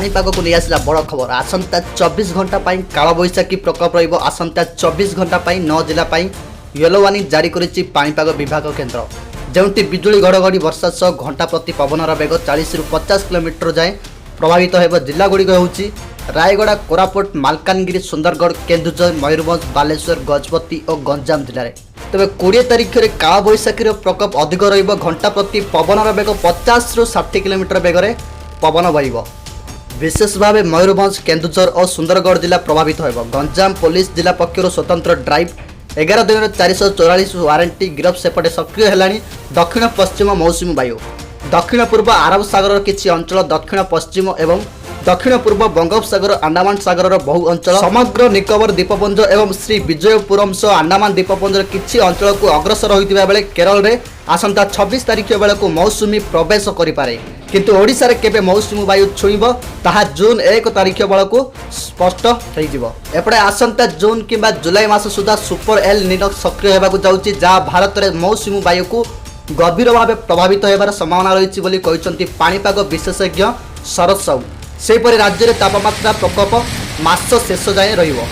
पाणीपाग को नहीं आसला बड़ खबर। आसंता 24 घंटा कालबैशाखी प्रकोप रहिबो। आसंता 24 घंटा 9 जिला येलो वार्निंग जारी करिछि पाणीपाग विभाग केन्द्र, जेउंटी बिजुली घड़घड़ी वर्षा सह घंटा प्रति पवनर बेग 40 रु 50 किलोमीटर जाए प्रभावित हेब। जिला गुड़िक होउछि रायगड़ा, कोरापुट, मालकानगिरी, सुंदरगढ़, केन्दुझर, मयूरभंज, बालेश्वर, गजपति और गंजाम जिले में। तेज 20 तारिख में कालबैशाखी प्रकोप अधिक रहिबो। घंटा प्रति पवनर बेग 50 रु 60 किलोमीटर बेगर पवन बहिबो। विशेष भाव मयूरभंज, केन्दुझर और सुंदरगढ़ जिला प्रभावित होब। गंजाम पुलिस जिला पक्षर स्वतंत्र ड्राइव 11 दिन 444 वारंटी गिरफ सेपटे सक्रिय है। दक्षिण पश्चिम मौसुमी वायु दक्षिण पूर्व आरब सागर किछि अंचल, दक्षिण पश्चिम एवं दक्षिण पूर्व बंगोपसागर, अंडमान सागर बहु अंचल, समग्र निकोबर द्वीपपुंज एवं श्री विजयपुरम सह अंडमान द्वीपपुंज किछि अंचल को अग्रसर होइतिबा बेले केरल रे आसंता 26 तारिख बेले को मौसुमी प्रवेश करिपारे। किंतु ओडिशा रे केबे मौसुमी वायु छुइबो ताहा जून 1 तारिख बेले को स्पष्ट होई जिवो। एपटे आसंता जून किंबा जुलाई मास सुधा सुपर एल निनो सक्रिय हेबाकू जाउछि, जा भारत रे मौसुमी वायु को गभीर भाव प्रभावित होबार संभावना रही बोली कहिसंती पाणीपाग विशेषज्ञ शरद साहू। सेहीपरि राज्य में तापमात्रा प्रकोप मास शेष जाए रहिबो।